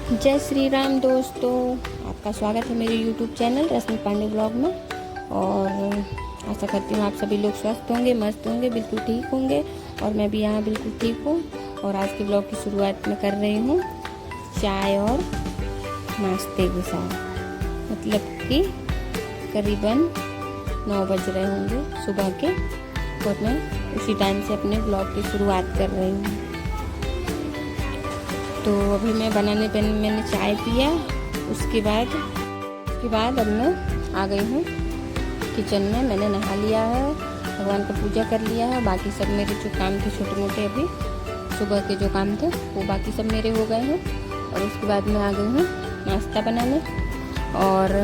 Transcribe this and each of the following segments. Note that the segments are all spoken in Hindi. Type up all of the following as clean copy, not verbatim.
जय श्री राम दोस्तों, आपका स्वागत है मेरे YouTube चैनल रश्मि पांडे ब्लॉग में। और आशा करती हूँ आप सभी लोग स्वस्थ होंगे, मस्त होंगे, बिल्कुल ठीक होंगे। और मैं भी यहाँ बिल्कुल ठीक हूँ। और आज के ब्लॉग की शुरुआत में कर रही हूँ चाय और नाश्ते के साथ, मतलब कि करीबन 9 बज रहे होंगे सुबह के। और मैं उसी टाइम से अपने ब्लॉग की शुरुआत कर रही हूँ। तो अभी मैं बनाने पे मैंने चाय पिया। उसके बाद अब मैं आ गई हूँ किचन में। मैंने नहा लिया है, भगवान का पूजा कर लिया है। बाकी सब मेरे जो काम थे छोटे मोटे, अभी सुबह के जो काम थे वो बाकी सब मेरे हो गए हैं। और उसके बाद मैं आ गई हूँ नाश्ता बनाने। और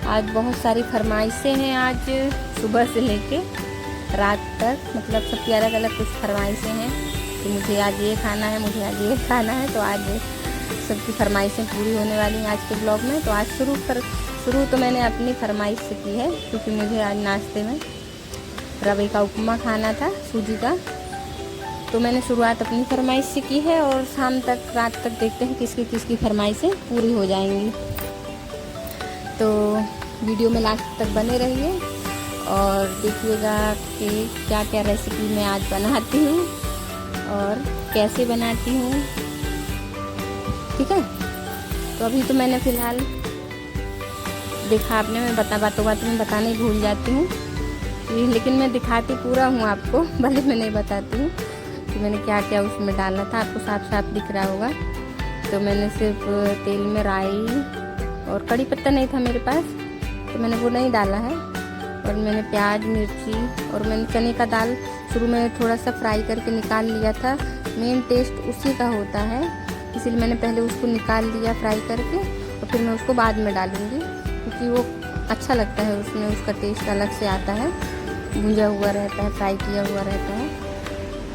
आज बहुत सारी फरमाइशें हैं, आज सुबह से लेके रात तक, मतलब सबकी अलग अलग कुछ फरमाइशें हैं कि मुझे आज ये खाना है, मुझे आज ये खाना है। तो आज सबकी फरमाइशें पूरी होने वाली हैं आज के ब्लॉग में। तो आज शुरू तो मैंने अपनी फरमाइश से की है, क्योंकि मुझे आज नाश्ते में रवे का उपमा खाना था, सूजी का। तो मैंने शुरुआत अपनी फरमाइश से की है। और शाम तक, रात तक देखते हैं किसकी फरमाइशें पूरी हो जाएंगी। तो वीडियो में लास्ट तक बने रहिए और देखिएगा कि क्या क्या रेसिपी मैं आज बनाती हूँ और कैसे बनाती हूँ, ठीक है। तो अभी तो मैंने फ़िलहाल देखा आपने, मैं बातों में बताने ही भूल जाती हूँ, लेकिन मैं दिखाती पूरा हूँ आपको, भले मैं नहीं बताती हूँ कि मैंने क्या क्या उसमें डालना था। आपको साफ साफ दिख रहा होगा। तो मैंने सिर्फ तेल में राई और कड़ी पत्ता नहीं था मेरे पास, तो मैंने वो नहीं डाला है। और मैंने प्याज, मिर्ची और मैंने चने का दाल शुरू में थोड़ा सा फ्राई करके निकाल लिया था। मेन टेस्ट उसी का होता है, इसीलिए मैंने पहले उसको निकाल लिया फ्राई करके, और फिर मैं उसको बाद में डालूँगी, क्योंकि वो अच्छा लगता है, उसमें उसका टेस्ट अलग से आता है, भुजा हुआ रहता है, फ्राई किया हुआ रहता है।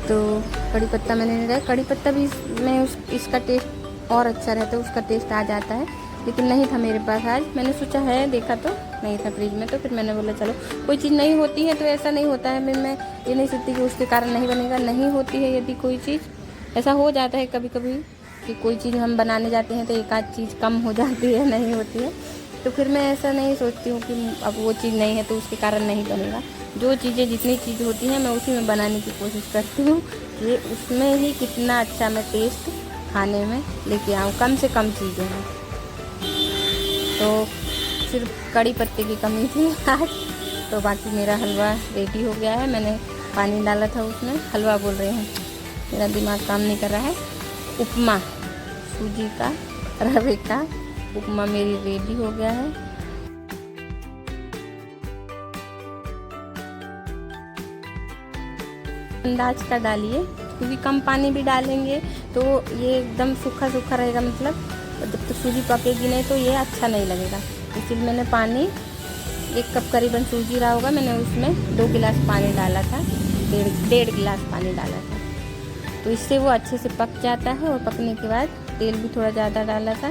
तो कड़ी पत्ता मैंने नहीं डाला, कड़ी पत्ता भी में इसका टेस्ट और अच्छा रहता है, उसका टेस्ट आ जाता है, लेकिन नहीं था मेरे पास आज। मैंने सोचा है, देखा तो नहीं था फ्रिज में, तो फिर मैंने बोला चलो, कोई चीज़ नहीं होती है तो ऐसा नहीं होता है। मैं ये नहीं सोचती कि उसके कारण नहीं बनेगा, नहीं होती है यदि कोई चीज़। ऐसा हो जाता है कभी कभी कि कोई चीज़ हम बनाने जाते हैं तो एक आध चीज़ कम हो जाती है, नहीं होती है। तो फिर मैं ऐसा नहीं सोचती हूँ कि अब वो चीज़ नहीं है तो उसके कारण नहीं बनेगा। जो चीज़ें, जितनी चीज़ होती हैं, मैं उसी में बनाने की कोशिश करती हूँ कि उसमें ही कितना अच्छा मैं टेस्ट खाने में लेके आऊँ, कम से कम चीज़ें हैं। तो सिर्फ कड़ी पत्ते की कमी थी आज। तो बाकी मेरा हलवा रेडी हो गया है। मैंने पानी डाला था उसमें, हलवा बोल रही हूँ, मेरा दिमाग काम नहीं कर रहा है। उपमा, सूजी का, रवे का उपमा मेरी रेडी हो गया है। अंदाज का डालिए, क्योंकि कम पानी भी डालेंगे तो ये एकदम सूखा सूखा रहेगा, मतलब जब तक सूजी पकेगी नहीं तो ये अच्छा नहीं लगेगा। इसलिए मैंने पानी, 1 कप करीबन सूजी रहा होगा, मैंने उसमें 2 गिलास पानी डाला था, डेढ़ गिलास पानी डाला था। तो इससे वो अच्छे से पक जाता है। और पकने के बाद तेल भी थोड़ा ज़्यादा डाला था,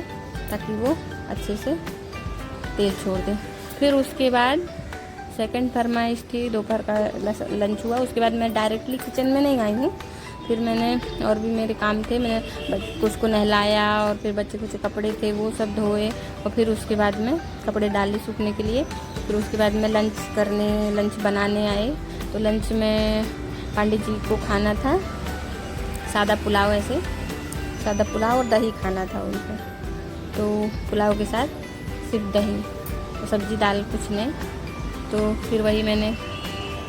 ताकि वो अच्छे से तेल छोड़ दे। फिर उसके बाद सेकंड फरमाइश थी, दोपहर का लंच हुआ। उसके बाद मैं डायरेक्टली किचन में नहीं आई हूँ, फिर मैंने और भी मेरे काम थे, मैंने उसको नहलाया और फिर बच्चे के कपड़े थे वो सब धोए। और फिर उसके बाद में कपड़े डाले सूखने के लिए। फिर उसके बाद में लंच बनाने आए। तो लंच में पंडित जी को खाना था सादा पुलाव, ऐसे सादा पुलाव और दही खाना था उनको। तो पुलाव के साथ सिर्फ दही और सब्ज़ी दाल कुछ नहीं। तो फिर वही मैंने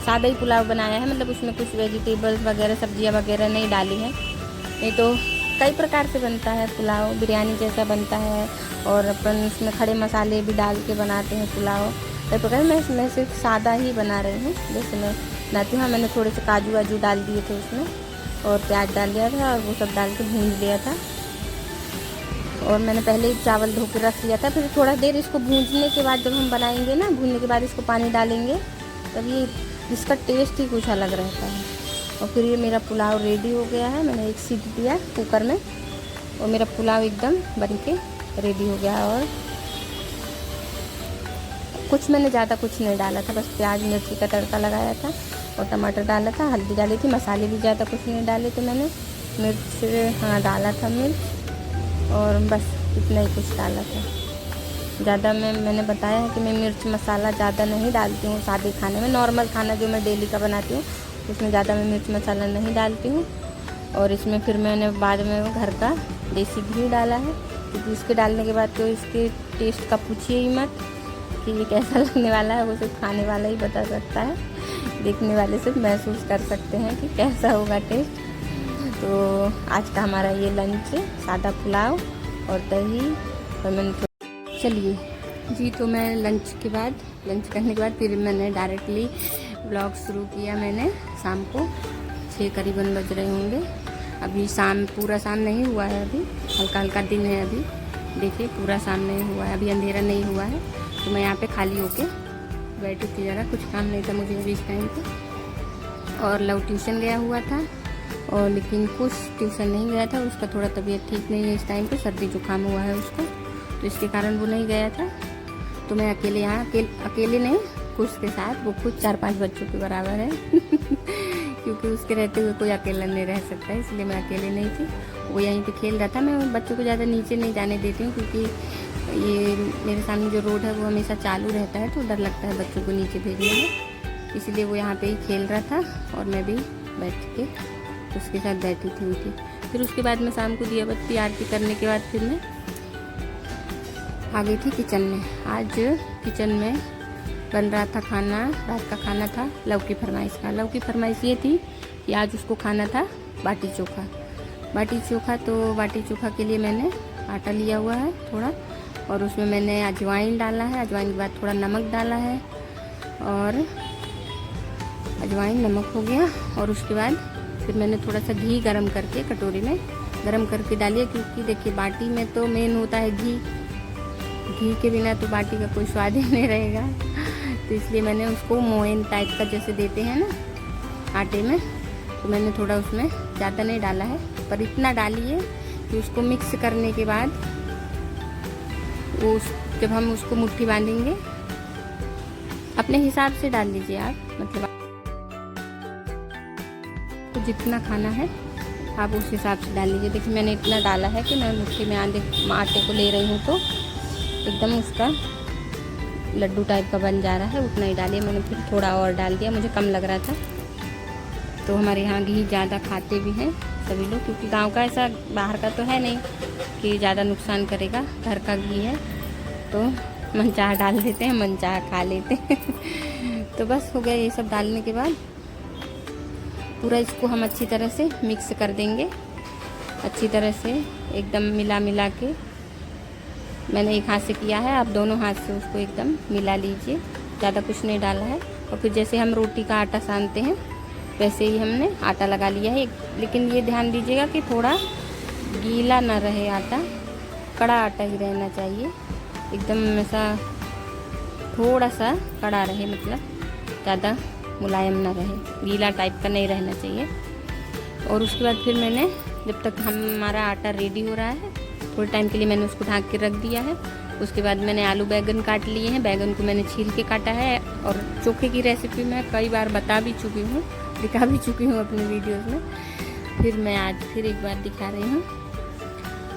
सादा ही पुलाव बनाया है, मतलब उसमें कुछ वेजिटेबल्स वगैरह, सब्जियां वगैरह नहीं डाली हैं। नहीं तो कई प्रकार से बनता है पुलाव, बिरयानी जैसा बनता है, और अपन उसमें खड़े मसाले भी डाल के बनाते हैं पुलाव, कई प्रकार। मैं सिर्फ सादा ही बना रही हूँ जैसे मैं बनाती हूँ। मैंने थोड़े से काजू वाजू डाल दिए थे उसमें, और प्याज डाल दिया था, और वो सब डाल के भून लिया था। और मैंने पहले ही चावल धो के रख लिया था। फिर थोड़ा देर इसको भूनने के बाद, जब हम बनाएंगे ना, भूनने के बाद इसको पानी डालेंगे, तब ये इसका टेस्ट ही कुछ अलग रहता है। और फिर ये मेरा पुलाव रेडी हो गया है। मैंने 1 सीटी दिया कुकर में, और मेरा पुलाव एकदम बन के रेडी हो गया। और मैंने ज़्यादा कुछ नहीं डाला था, बस प्याज मिर्ची का तड़का लगाया था और टमाटर डाला था, हल्दी डाली थी, मसाले भी ज़्यादा कुछ नहीं डाले थे मैंने। मिर्च, हाँ डाला था मिर्च, और बस इतना ही कुछ डाला था। ज़्यादा मैंने बताया है कि मैं मिर्च मसाला ज़्यादा नहीं डालती हूँ सादे खाने में। नॉर्मल खाना जो मैं डेली का बनाती हूँ उसमें ज़्यादा मैं मिर्च मसाला नहीं डालती हूँ। और इसमें फिर मैंने बाद में घर का देसी घी डाला है, क्योंकि इसके डालने के बाद तो इसके टेस्ट का पूछिए ही मत कि ये कैसा लगने वाला है। वो सिर्फ खाने वाला ही बता सकता है, देखने वाले सिर्फ महसूस कर सकते हैं कि कैसा होगा टेस्ट। तो आज का हमारा ये लंच सादा पुलाव और दही। और मैंने चलिए जी, तो मैं लंच करने के बाद फिर मैंने डायरेक्टली ब्लॉग शुरू किया। मैंने शाम को 6 करीबन बज रहे होंगे। अभी पूरा शाम नहीं हुआ है, अभी हल्का हल्का दिन है। अभी देखिए पूरा शाम नहीं हुआ है, अभी अंधेरा नहीं हुआ है। तो मैं यहाँ पे खाली होके बैठी थी, ज़रा कुछ काम नहीं था मुझे अभी इस टाइम पे। और लव ट्यूशन गया हुआ था, और लेकिन कुछ ट्यूशन नहीं गया था, उसका थोड़ा तबीयत ठीक नहीं है इस टाइम पे, सर्दी जुकाम हुआ है उसको, तो इसके कारण वो नहीं गया था। तो मैं अकेले यहाँ अकेले नहीं, कुछ के साथ, वो खुद 4-5 बच्चों के बराबर है क्योंकि उसके रहते हुए कोई अकेला नहीं रह सकता, इसलिए मैं अकेले नहीं थी। वो यहीं पे खेल रहा था। मैं बच्चों को ज़्यादा नीचे नहीं जाने देती हूँ, क्योंकि ये मेरे सामने जो रोड है वो हमेशा चालू रहता है, तो डर लगता है बच्चों को नीचे भेजने में। इसलिए वो यहाँ पे ही खेल रहा था और मैं भी बैठ के उसके साथ बैठी थी। फिर उसके बाद में शाम को दिया बत्ती आरती करने के बाद फिर मैं आ गई थी किचन में। आज किचन में बन रहा था खाना, रात का खाना था लव की फरमाइश का। लव की फरमाइश ये थी कि आज उसको खाना था बाटी चोखा। तो बाटी चोखा के लिए मैंने आटा लिया हुआ है थोड़ा, और उसमें मैंने अजवाइन डाला है। अजवाइन के बाद थोड़ा नमक डाला है, और अजवाइन नमक हो गया। और उसके बाद फिर मैंने थोड़ा सा घी गरम करके कटोरी में गरम करके डालिए, क्योंकि देखिए बाटी में तो मेन होता है घी के बिना तो बाटी का कोई स्वाद ही नहीं रहेगा। तो इसलिए मैंने उसको मोइन टाइप का जैसे देते हैं ना आटे में, तो मैंने थोड़ा उसमें ज़्यादा नहीं डाला है, पर इतना डालिए कि उसको मिक्स करने के बाद जब हम उसको मुट्ठी बांधेंगे, अपने हिसाब से डाल लीजिए आप, मतलब तो जितना खाना है आप उस हिसाब से डाल लीजिए। देखिए मैंने इतना डाला है कि मैं मुट्ठी में आटे को ले रही हूँ, तो एकदम उसका लड्डू टाइप का बन जा रहा है। उतना ही डालिए। मैंने फिर थोड़ा और डाल दिया, मुझे कम लग रहा था। तो हमारे यहाँ घी ज़्यादा खाते भी हैं सभी लोग, क्योंकि गांव का ऐसा बाहर का तो है नहीं कि ज़्यादा नुकसान करेगा। घर का घी है तो मनचाहा डाल देते हैं, मनचाहा खा लेते हैं तो बस हो गया। ये सब डालने के बाद पूरा इसको हम अच्छी तरह से मिक्स कर देंगे, अच्छी तरह से एकदम मिला के। मैंने एक हाथ से किया है, आप दोनों हाथ से उसको एकदम मिला लीजिए। ज़्यादा कुछ नहीं डाला है। और फिर जैसे हम रोटी का आटा सानते हैं वैसे ही हमने आटा लगा लिया है। लेकिन ये ध्यान दीजिएगा कि थोड़ा गीला ना रहे आटा, कड़ा आटा ही रहना चाहिए, एकदम ऐसा थोड़ा सा कड़ा रहे, मतलब ज़्यादा मुलायम ना रहे, गीला टाइप का नहीं रहना चाहिए। और उसके बाद फिर मैंने, जब तक हमारा आटा रेडी हो रहा है, थोड़े टाइम के लिए मैंने उसको ढक के रख दिया है। उसके बाद मैंने आलू बैगन काट लिए हैं। बैगन को मैंने छील के काटा है। और चोखे की रेसिपी मैं कई बार बता भी चुकी हूँ, दिखा भी चुकी हूँ अपने वीडियोस में। फिर मैं आज फिर एक बार दिखा रही हूँ।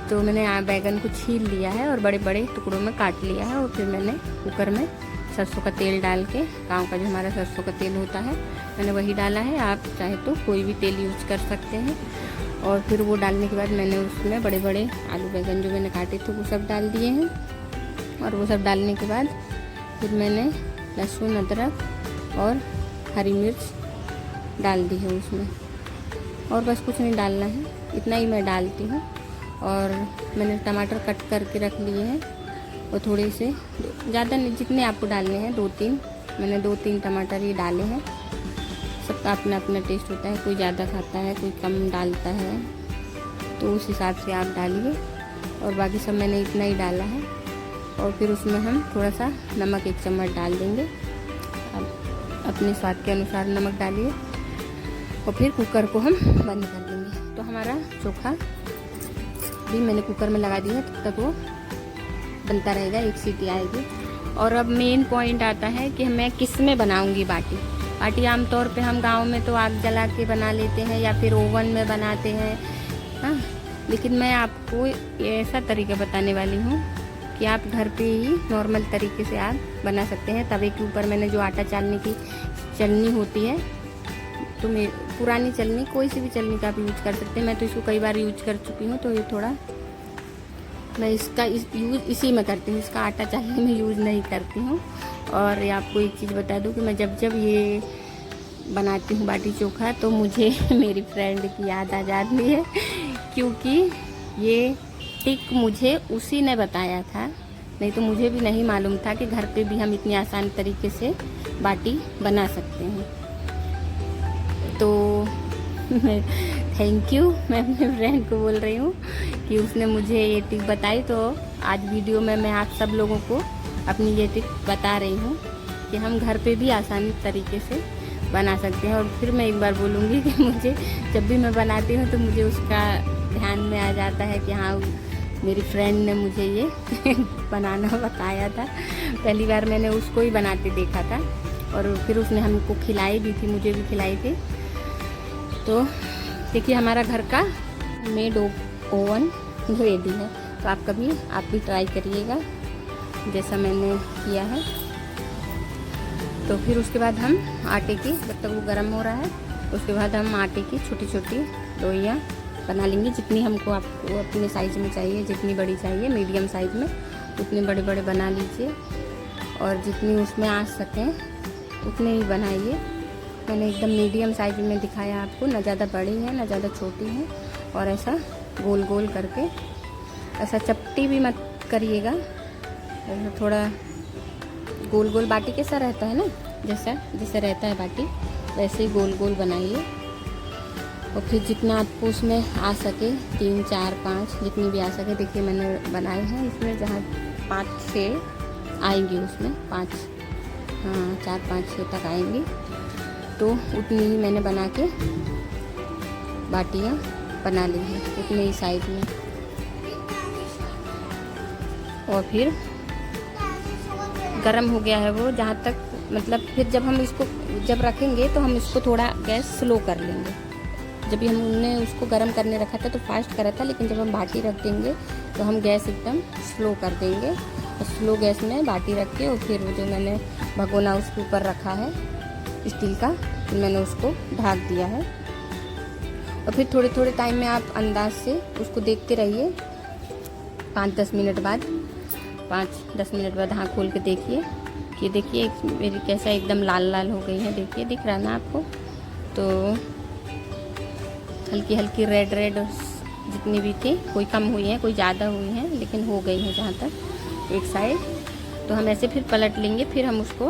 तो मैंने बैगन को छील लिया है और बड़े बड़े टुकड़ों में काट लिया है। और फिर मैंने कुकर में सरसों का तेल डाल के, गाँव का जो हमारा सरसों का तेल होता है, मैंने वही डाला है। आप चाहे तो कोई भी तेल यूज कर सकते हैं। और फिर वो डालने के बाद मैंने उसमें बड़े बड़े आलू बैगन जो मैंने काटे थे वो सब डाल दिए हैं। और वो सब डालने के बाद फिर मैंने लहसुन, अदरक और हरी मिर्च डाल दी है उसमें। और बस कुछ नहीं डालना है, इतना ही मैं डालती हूँ। और मैंने टमाटर कट करके रख लिए हैं, और थोड़े से, ज़्यादा नहीं, जितने आपको डालने हैं 2-3, मैंने 2-3 टमाटर ही डाले हैं। सबका अपना अपना टेस्ट होता है, कोई ज़्यादा खाता है, कोई कम डालता है, तो उस हिसाब से आप डालिए। और बाकी सब मैंने इतना ही डाला है। और फिर उसमें हम थोड़ा सा नमक 1 चम्मच डाल देंगे, अब अपने स्वाद के अनुसार नमक डालिए। और फिर कुकर को हम बंद कर देंगे। तो हमारा चोखा भी मैंने कुकर में लगा दिया है, तब तक वो बनता रहेगा, 1 सीटी आएगी। और अब मेन पॉइंट आता है कि मैं किस में बनाऊंगी बाटी। आमतौर पे हम गांव में तो आग जला के बना लेते हैं, या फिर ओवन में बनाते हैं, हाँ, लेकिन मैं आपको ऐसा तरीका बताने वाली हूँ कि आप घर पे ही नॉर्मल तरीके से आप बना सकते हैं। तवे के ऊपर मैंने जो आटा चालने की चलनी होती है, तो मैं पुरानी चलनी, कोई सी भी चलनी का आप यूज कर सकते हैं। मैं तो इसको कई बार यूज कर चुकी हूँ, तो ये थोड़ा मैं इसका यूज़ इसी में करती हूँ, इसका आटा चालने में यूज़ नहीं करती हूँ। और आपको एक चीज़ बता दूँ कि मैं जब जब ये बनाती हूँ बाटी चोखा, तो मुझे मेरी फ्रेंड की याद आ जाती है, क्योंकि ये टिक मुझे उसी ने बताया था, नहीं तो मुझे भी नहीं मालूम था कि घर पे भी हम इतनी आसान तरीके से बाटी बना सकते हैं। तो थैंक यू, मैं अपने फ्रेंड को बोल रही हूँ कि उसने मुझे ये टिक बताई। तो आज वीडियो में मैं आप सब लोगों को अपनी ये टिक बता रही हूँ कि हम घर पे भी आसानी तरीके से बना सकते हैं। और फिर मैं एक बार बोलूँगी कि मुझे जब भी मैं बनाती हूँ तो मुझे उसका ध्यान में आ जाता है कि हाँ, मेरी फ्रेंड ने मुझे ये बनाना बताया था। पहली बार मैंने उसको ही बनाते देखा था, और फिर उसने हमको खिलाई भी थी, मुझे भी खिलाई थी। तो देखिए हमारा घर का मेड ओवन रेडी है। तो आप भी ट्राई करिएगा जैसा मैंने किया है। तो फिर उसके बाद हम आटे की, जब तक वो गर्म हो रहा है, उसके बाद हम आटे की छोटी छोटी लोइयाँ बना लेंगे। जितनी हमको आपको अपने साइज़ में चाहिए, जितनी बड़ी चाहिए, मीडियम साइज़ में उतने बड़े बड़े बना लीजिए, और जितनी उसमें आ सकें उतने ही बनाइए। मैंने एकदम मीडियम साइज में दिखाया आपको, ना ज़्यादा बड़ी है ना ज़्यादा छोटी है। और ऐसा गोल गोल करके, ऐसा चपटी भी मत करिएगा, ऐसा थोड़ा गोल गोल बाटी कैसा रहता है ना, जैसे रहता है बाटी, वैसे ही गोल गोल बनाइए। और फिर जितना आपको उसमें आ सके, 3 4 5 जितनी भी आ सके। देखिए मैंने बनाए हैं इसमें, जहाँ 5 6 आएंगी, उसमें 5 हाँ 4 5 6 तक आएंगी। तो उतनी ही मैंने बना के बाटियाँ बना ली हैं, उतने ही साइज में। और फिर गरम हो गया है वो, जहाँ तक मतलब फिर जब हम इसको रखेंगे तो हम इसको थोड़ा गैस स्लो कर लेंगे। जब भी हमने उसको गरम करने रखा था तो फास्ट करा था, लेकिन जब हम बाटी रख देंगे तो हम गैस एकदम स्लो कर देंगे। और स्लो गैस में बाटी रख के, और फिर जो मैंने भगोना उसके ऊपर रखा है स्टील का, फिर मैंने उसको ढक दिया है। और फिर थोड़े थोड़े टाइम में आप अंदाज से उसको देखते रहिए। 5-10 मिनट बाद, 5-10 मिनट बाद हाँ खोल के देखिए कि देखिए मेरी कैसा एकदम लाल लाल हो गई है। देखिए दिख रहा है ना आपको। तो हल्की हल्की रेड रेड जितनी भी थी, कोई कम हुई है कोई ज़्यादा हुई है, लेकिन हो गई है जहाँ तक एक साइड। तो हम ऐसे फिर पलट लेंगे, फिर हम उसको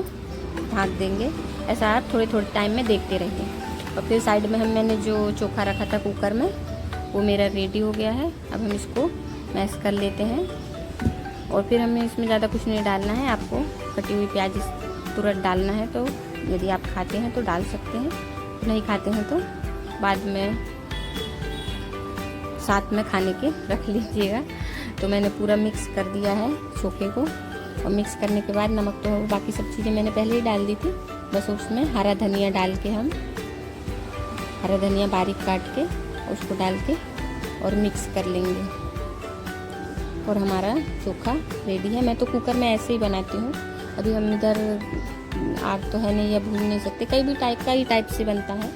ढक देंगे। ऐसा आप थोड़े थोड़े टाइम में देखते रहिए। और फिर साइड में मैंने जो चोखा रखा था कुकर में, वो मेरा रेडी हो गया है। अब हम इसको मैश कर लेते हैं। और फिर हमें इसमें ज़्यादा कुछ नहीं डालना है, आपको कटी हुई प्याज तुरंत डालना है। तो यदि आप खाते हैं तो डाल सकते हैं, नहीं खाते हैं तो बाद में साथ में खाने के रख लीजिएगा। तो मैंने पूरा मिक्स कर दिया है चोखे को। और मिक्स करने के बाद नमक तो बाकी सब चीज़ें मैंने पहले ही डाल दी थी, बस उसमें हरा धनिया डाल के, हम हरा धनिया बारीक काट के उसको डाल के और मिक्स कर लेंगे। और हमारा चोखा रेडी है। मैं तो कुकर में ऐसे ही बनाती हूँ। अभी हम इधर आग तो है नहीं, या भून नहीं सकते, कई भी टाइप से बनता है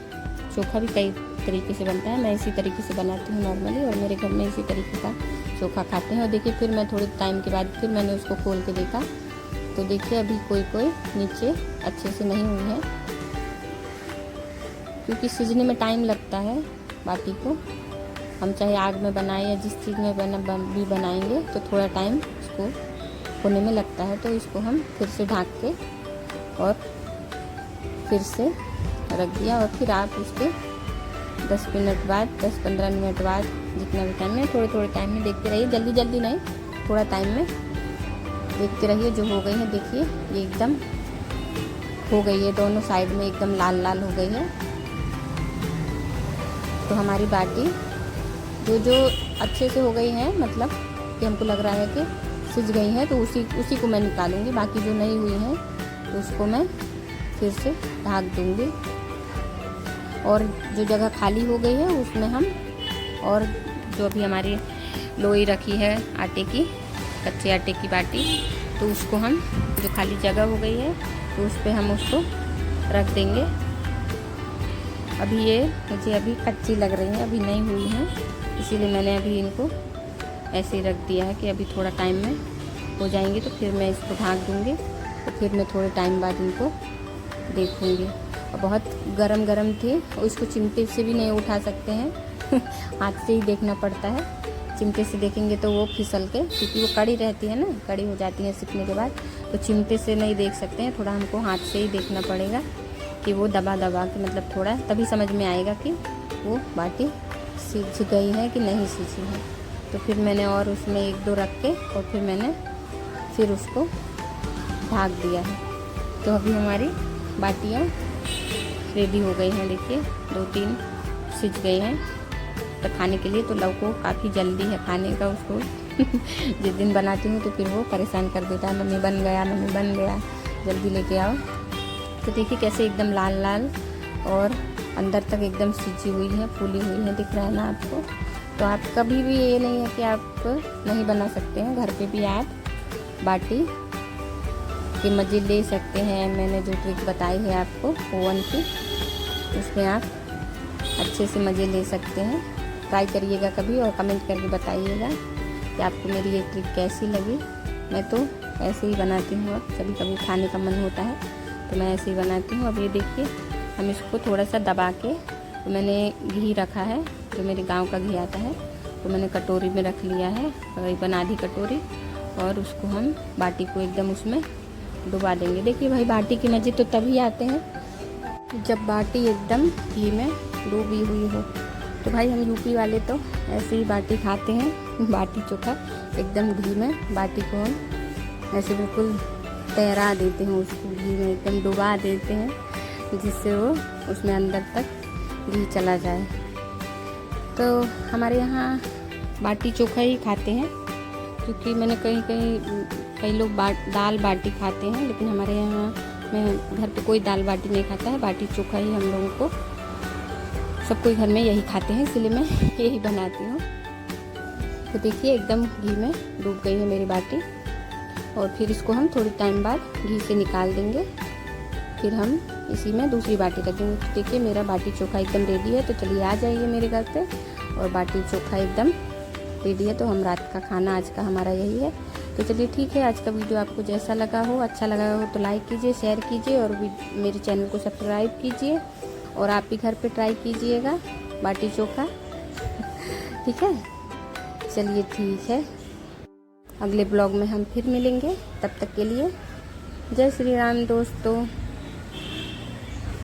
चोखा, भी कई तरीके से बनता है। मैं इसी तरीके से बनाती हूँ नॉर्मली, और मेरे घर में इसी तरीके का चोखा खाते हैं। और देखिए फिर मैं थोड़े टाइम के बाद फिर मैंने उसको खोल के देखा, तो देखिए अभी कोई नीचे अच्छे से नहीं हुई है, क्योंकि सीजने में टाइम लगता है बाटी को। हम चाहे आग में बनाएं या जिस चीज़ में भी बनाएंगे, तो थोड़ा टाइम इसको होने में लगता है। तो इसको हम फिर से ढक के और फिर से रख दिया। और फिर आप इसके 10 मिनट बाद, 10-15 मिनट बाद, जितना भी टाइम में, थोड़े थोड़े टाइम में देखते रहिए, जल्दी जल्दी नहीं, थोड़ा टाइम में देखते रहिए। जो हो गई है देखिए, ये एकदम हो गई है, दोनों साइड में एकदम लाल लाल हो गई है। तो हमारी बाटी जो अच्छे से हो गई है, मतलब कि हमको लग रहा है कि सिज गई है, तो उसी को मैं निकालूंगी। बाकी जो नहीं हुई है तो उसको मैं फिर से ढक दूंगी। और जो जगह खाली हो गई है उसमें हम और जो अभी हमारी लोई रखी है आटे की, कच्चे आटे की बाटी, तो उसको हम, जो खाली जगह हो गई है तो उस पर हम उसको रख देंगे। अभी ये मुझे अभी कच्ची लग रही है, अभी नहीं हुई है, इसीलिए मैंने अभी इनको ऐसे ही रख दिया है कि अभी थोड़ा टाइम में हो जाएंगे तो फिर मैं इसको ढाँक दूँगी, तो फिर मैं थोड़े टाइम बाद इनको देखूँगी। और बहुत गरम गरम थे, और इसको चिमटे से भी नहीं उठा सकते हैं हाथ से ही देखना पड़ता है। चिमटे से देखेंगे तो वो फिसल के, क्योंकि वो कड़ी रहती है ना, कड़ी हो जाती है सीखने के बाद, तो चिमटे से नहीं देख सकते हैं, थोड़ा हमको हाथ से ही देखना पड़ेगा कि वो दबा दबा के, मतलब थोड़ा, तभी समझ में आएगा कि वो बाटी सीझ गई है कि नहीं सीझी है। तो फिर मैंने और उसमें 1-2 रख के और फिर मैंने फिर उसको ढाँक दिया है। तो अभी हमारी बाटियाँ रेडी हो गई हैं। देखिए 2-3 सीझ गए हैं तो खाने के लिए। तो लव को काफ़ी जल्दी है खाने का उसको जिस दिन बनाती हूँ तो फिर वो परेशान कर देता है, मम्मी बन गया, मम्मी बन गया, जल्दी लेके आओ। तो देखिए कैसे एकदम लाल लाल और अंदर तक एकदम सीझी हुई है, फूली हुई है, दिख रहा है ना आपको। तो आप कभी भी ये नहीं है कि आप नहीं बना सकते हैं, घर पे भी आप बाटी के मज़े ले सकते हैं। मैंने जो ट्रिक बताई है आपको ओवन की, उसमें आप अच्छे से मज़े ले सकते हैं। ट्राई करिएगा कभी और कमेंट करके बताइएगा कि आपको मेरी ये ट्रिक कैसी लगी। मैं तो ऐसे ही बनाती हूँ, अब कभी कभी खाने का मन होता है तो मैं ऐसे ही बनाती हूँ। अब ये देखिए हम इसको थोड़ा सा दबा के, तो मैंने घी रखा है, जो मेरे गांव का घी आता है, तो मैंने कटोरी में रख लिया है, करीबन आधी कटोरी, और उसको हम बाटी को एकदम उसमें डुबा देंगे। देखिए भाई बाटी के मज़े तो तभी आते हैं जब बाटी एकदम घी में डूबी हुई हो। तो भाई हम यूपी वाले तो ऐसे ही बाटी खाते हैं, बाटी चोखा एकदम घी में, बाटी को हम ऐसे बिल्कुल तैरा देते हैं, उसको घी में एकदम डुबा देते हैं, जिससे वो उसमें अंदर तक घी चला जाए। तो हमारे यहाँ बाटी चोखा ही खाते हैं, क्योंकि मैंने कई लोग दाल बाटी खाते हैं, लेकिन हमारे यहाँ में घर पे कोई दाल बाटी नहीं खाता है, बाटी चोखा ही हम लोगों को, सब कोई घर में यही खाते हैं, इसलिए मैं यही बनाती हूँ। तो देखिए एकदम घी में डूब गई है मेरी बाटी, और फिर इसको हम थोड़ी टाइम बाद घी से निकाल देंगे, फिर हम इसी में दूसरी बाटी रख देंगे। तो देखिए मेरा बाटी चोखा एकदम रेडी है। तो चलिए आ जाइए मेरे घर पे, और बाटी चोखा एकदम रेडी है। तो हम रात का खाना आज का हमारा यही है। तो चलिए ठीक है, आज का वीडियो आपको जैसा लगा हो, अच्छा लगा हो तो लाइक कीजिए, शेयर कीजिए, और मेरे चैनल को सब्सक्राइब कीजिए, और आप भी घर पे ट्राई कीजिएगा बाटी चोखा ठीक है। चलिए ठीक है, अगले ब्लॉग में हम फिर मिलेंगे, तब तक के लिए जय श्री राम दोस्तों।